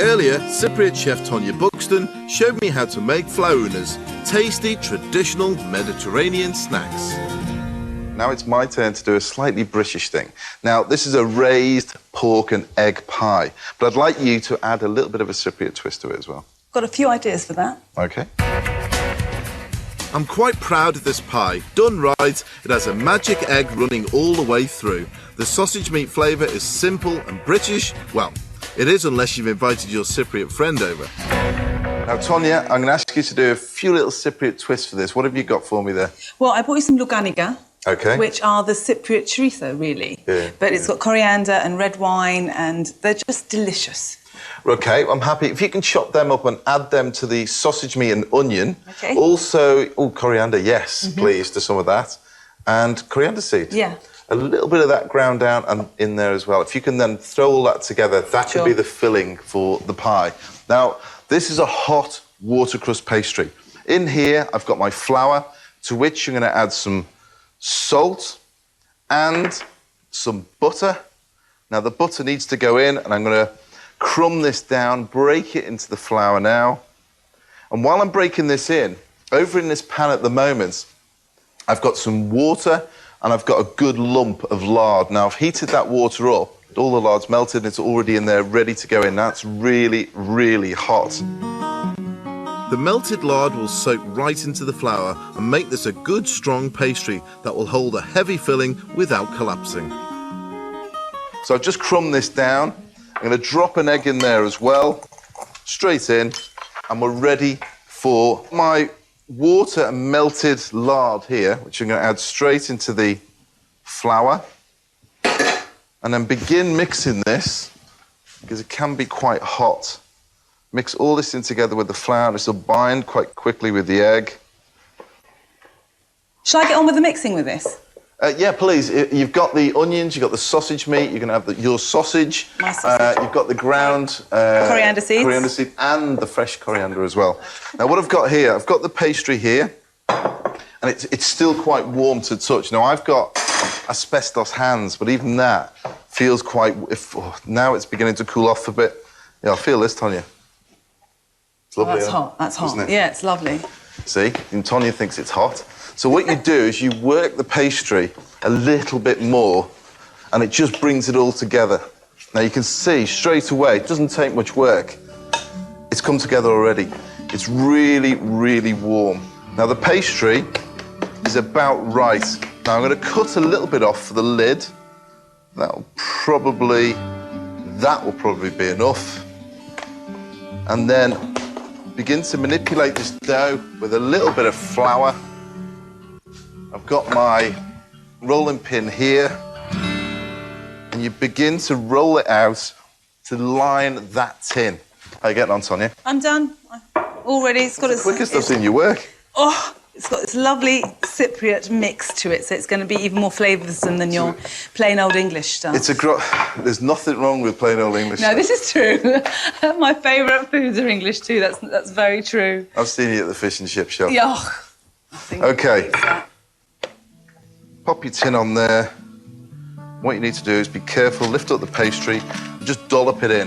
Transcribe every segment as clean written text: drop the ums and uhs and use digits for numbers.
Earlier, Cypriot chef Tonya Buxton showed me how to make flaunas, tasty traditional Mediterranean snacks. Now it's my turn to do a slightly British thing. Now, this is a raised pork and egg pie, but I'd like you to add a little bit of a Cypriot twist to it as well. Got a few ideas for that. OK. I'm quite proud of this pie. Done right, it has a magic egg running all the way through. The sausage meat flavour is simple and British. Well, it is unless you've invited your Cypriot friend over. Now, Tonya, I'm going to ask you to do a few little Cypriot twists for this. What have you got for me there? Well, I bought you some luganiga, OK. which are the Cypriot chorizo, really. Yeah, but it's got coriander and red wine, and they're just delicious. OK, I'm happy. If you can chop them up and add them to the sausage meat and onion. OK. Also, coriander, yes, please, to some of that. And coriander seed. Yeah. A little bit of that ground down and in there as well. If you can then throw all that together, that could be the filling for the pie. Now, this is a hot watercrust pastry. In here, I've got my flour, to which I'm going to add some salt and some butter. Now, the butter needs to go in, and I'm going to crumb this down, break it into the flour now. And while I'm breaking this in, over in this pan at the moment, I've got some water and I've got a good lump of lard. Now, I've heated that water up. All the lard's melted, it's already in there, ready to go in. That's really, really hot. The melted lard will soak right into the flour and make this a good, strong pastry that will hold a heavy filling without collapsing. So I've just crumbed this down. I'm going to drop an egg in there as well, straight in, and we're ready for my water and melted lard here, which I'm going to add straight into the flour, and then begin mixing this, because it can be quite hot. Mix all this in together with the flour. This will bind quite quickly with the egg. Shall I get on with the mixing with this? Yeah, please. You've got the onions, you've got the sausage meat, you're going to have your sausage. My sausage. You've got the ground coriander seeds. Coriander seed and the fresh coriander as well. Now, what I've got here, I've got the pastry here, and it's still quite warm to touch. Now, I've got asbestos hands, but even that feels quite... now it's beginning to cool off a bit. Yeah, I feel this, Tonya. It's lovely. That's hot. That's hot. Isn't it? Yeah, it's lovely. See? And Tonya thinks it's hot. So what you do is you work the pastry a little bit more, and it just brings it all together. Now, you can see straight away, it doesn't take much work. It's come together already. It's really, really warm. Now, the pastry is about right. Now, I'm going to cut a little bit off for the lid. That will probably be enough. And then begin to manipulate this dough with a little bit of flour. I've got my rolling pin here, and you begin to roll it out to line that tin. How are you getting on, Tonya? I'm done. Already, it's got its... Quickest I've seen you work. Oh, it's got this lovely Cypriot mix to it, so it's going to be even more flavoursome than your plain old English stuff. There's nothing wrong with plain old English No, stuff. this is true. My favourite foods are English too. That's very true. I've seen you at the fish and chip shop. Yeah. OK. Pop your tin on there. What you need to do is be careful, lift up the pastry, and just dollop it in.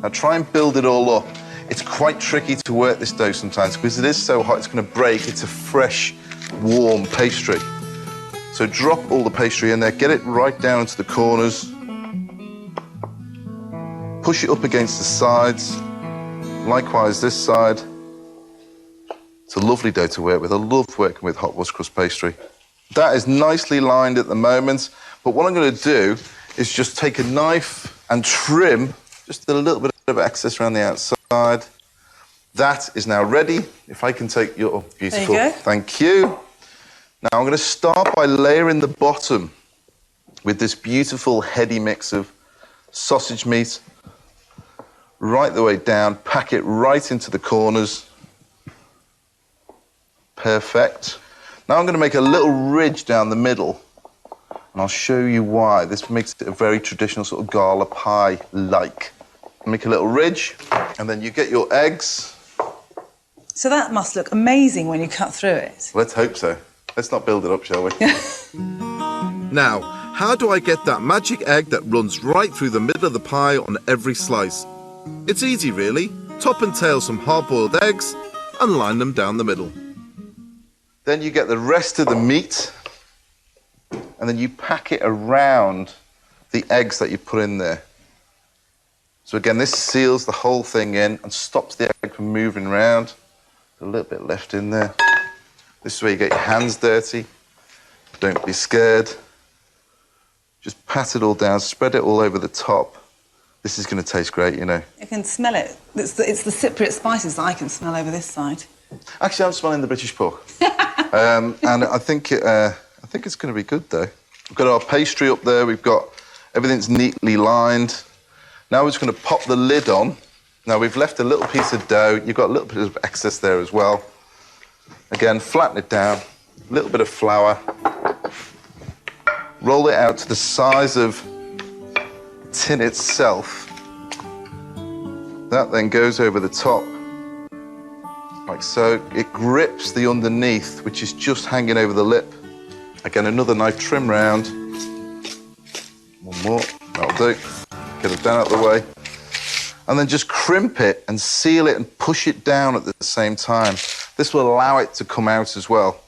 Now try and build it all up. It's quite tricky to work this dough sometimes because it is so hot, it's going to break. It's a fresh, warm pastry. So drop all the pastry in there, get it right down to the corners. Push it up against the sides. Likewise, this side. It's a lovely dough to work with. I love working with hot watercrust pastry. That is nicely lined at the moment, but what I'm going to do is just take a knife and trim just a little bit of excess around the outside. That is now ready. If I can take your... Oh, beautiful. There you go. Thank you. Now, I'm going to start by layering the bottom with this beautiful heady mix of sausage meat right the way down, pack it right into the corners. Perfect. Now I'm going to make a little ridge down the middle, and I'll show you why. This makes it a very traditional sort of gala pie-like. Make a little ridge, and then you get your eggs. So that must look amazing when you cut through it. Let's hope so. Let's not build it up, shall we? Now, how do I get that magic egg that runs right through the middle of the pie on every slice? It's easy really. Top and tail some hard-boiled eggs and line them down the middle. Then you get the rest of the meat and then you pack it around the eggs that you put in there. So again, this seals the whole thing in and stops the egg from moving around. A little bit left in there. This is where you get your hands dirty. Don't be scared. Just pat it all down, spread it all over the top. This is going to taste great, you know. You can smell it. It's the Cypriot spices that I can smell over this side. Actually, I'm smelling the British pork. And I think it's going to be good, though. We've got our pastry up there. We've got everything's neatly lined. Now we're just going to pop the lid on. Now we've left a little piece of dough. You've got a little bit of excess there as well. Again, flatten it down. A little bit of flour. Roll it out to the size of the tin itself. That then goes over the top, like so. It grips the underneath, which is just hanging over the lip. Again, another knife trim round. One more, that'll do. Get it down out of the way. And then just crimp it and seal it and push it down at the same time. This will allow it to come out as well.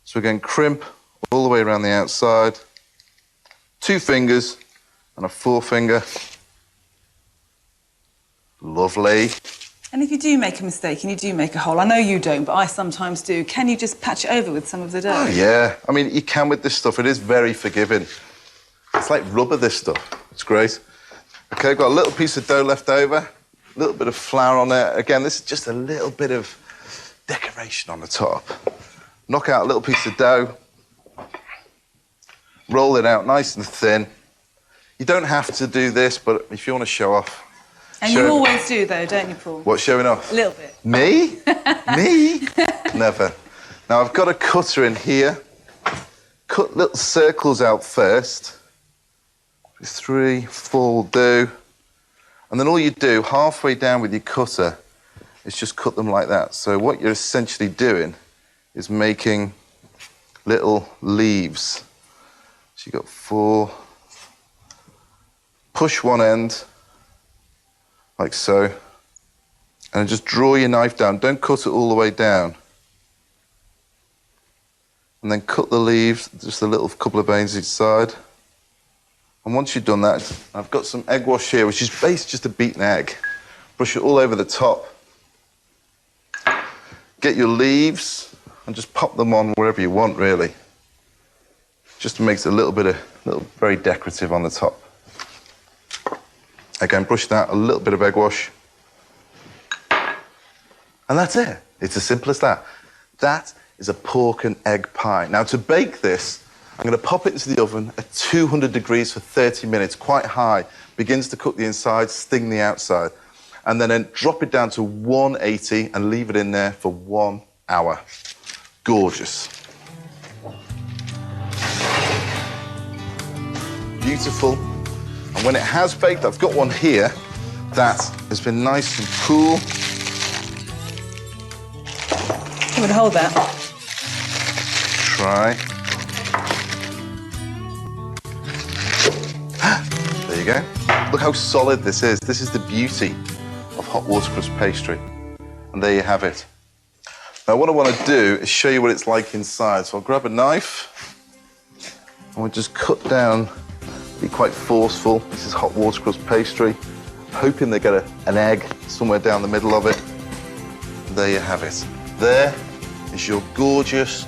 So again, crimp all the way around the outside. 2 fingers and a forefinger. Lovely. And if you do make a mistake and you do make a hole, I know you don't, but I sometimes do, can you just patch it over with some of the dough? Oh, yeah. I mean, you can with this stuff. It is very forgiving. It's like rubber, this stuff. It's great. OK, got a little piece of dough left over, a little bit of flour on it. Again, this is just a little bit of decoration on the top. Knock out a little piece of dough. Roll it out nice and thin. You don't have to do this, but if you want to show off. And you always do, though, don't you, Paul? What, showing off? A little bit. Me? Me? Never. Now, I've got a cutter in here. Cut little circles out first. 3, 4 will do. And then all you do, halfway down with your cutter, is just cut them like that. So what you're essentially doing is making little leaves. So you've got 4. Push one end, like so. And just draw your knife down. Don't cut it all the way down. And then cut the leaves, just a little couple of veins each side. And once you've done that, I've got some egg wash here, which is basically just a beaten egg. Brush it all over the top. Get your leaves and just pop them on wherever you want, really. Just makes it a little very decorative on the top. Again, brush that, a little bit of egg wash. And that's it. It's as simple as that. That is a pork and egg pie. Now, to bake this, I'm going to pop it into the oven at 200 degrees for 30 minutes, quite high. Begins to cook the inside, sting the outside. And then drop it down to 180 and leave it in there for 1 hour. Gorgeous. Beautiful. And when it has baked, I've got one here that has been nice and cool. I'm going to hold that. Try. There you go. Look how solid this is. This is the beauty of hot watercress pastry. And there you have it. Now what I want to do is show you what it's like inside. So I'll grab a knife and we'll just cut down, be quite forceful. This is hot watercress pastry. Hoping they get an egg somewhere down the middle of it. And there you have it. There is your gorgeous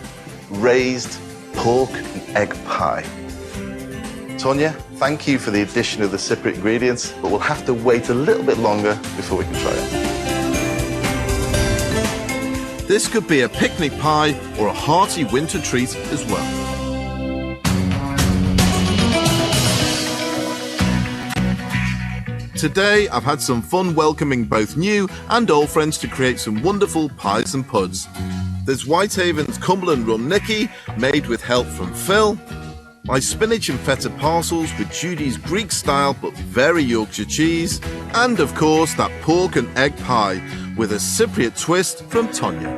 raised pork and egg pie. Tonya, thank you for the addition of the Cypriot ingredients, but we'll have to wait a little bit longer before we can try it. This could be a picnic pie or a hearty winter treat as well. Today, I've had some fun welcoming both new and old friends to create some wonderful pies and puds. There's Whitehaven's Cumberland Rum Nicky, made with help from Phil. My spinach and feta parcels with Judy's Greek style but very Yorkshire cheese. And of course, that pork and egg pie with a Cypriot twist from Tonya.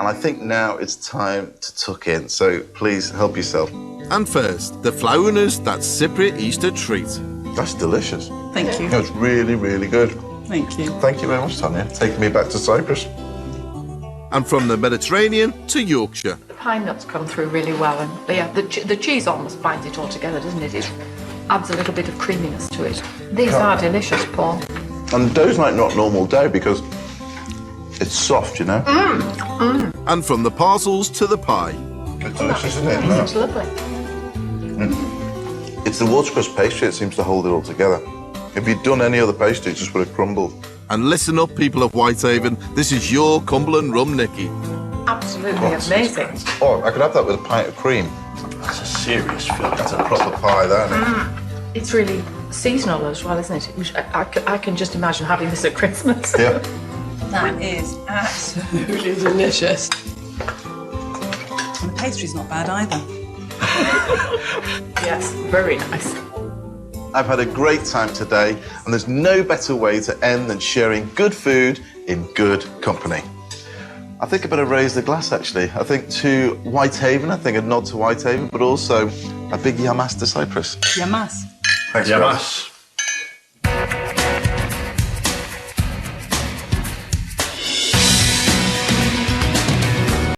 And I think now it's time to tuck in, so please help yourself. And first, the Flaunas, that Cypriot Easter treat. That's delicious. Thank you. That's really, really good. Thank you. Thank you very much, Tanya. Taking me back to Cyprus. And from the Mediterranean to Yorkshire. The pine nuts come through really well, and yeah, the cheese almost binds it all together, doesn't it? It adds a little bit of creaminess to it. These are delicious, Paul. And the dough's like not normal dough because it's soft, you know? And from the parcels to the pie. It's delicious, isn't it? It's lovely. It's the watercress pastry that seems to hold it all together. If you'd done any other pastry, it just would have crumbled. And listen up, people of Whitehaven, this is your Cumberland Rum Nicky. Absolutely amazing. Oh, I could have that with a pint of cream. That's a serious filling. That's a proper pie, that, isn't it? It's really seasonal as well, isn't it? Which I can just imagine having this at Christmas. Yeah. That is absolutely delicious. And the pastry's not bad either. Yes, very nice. I've had a great time today, and there's no better way to end than sharing good food in good company. I think I better raise the glass, actually. I think to Whitehaven, I think a nod to Whitehaven, but also a big yamas to Cyprus. Yamas. Thanks, Yeah, guys. mass.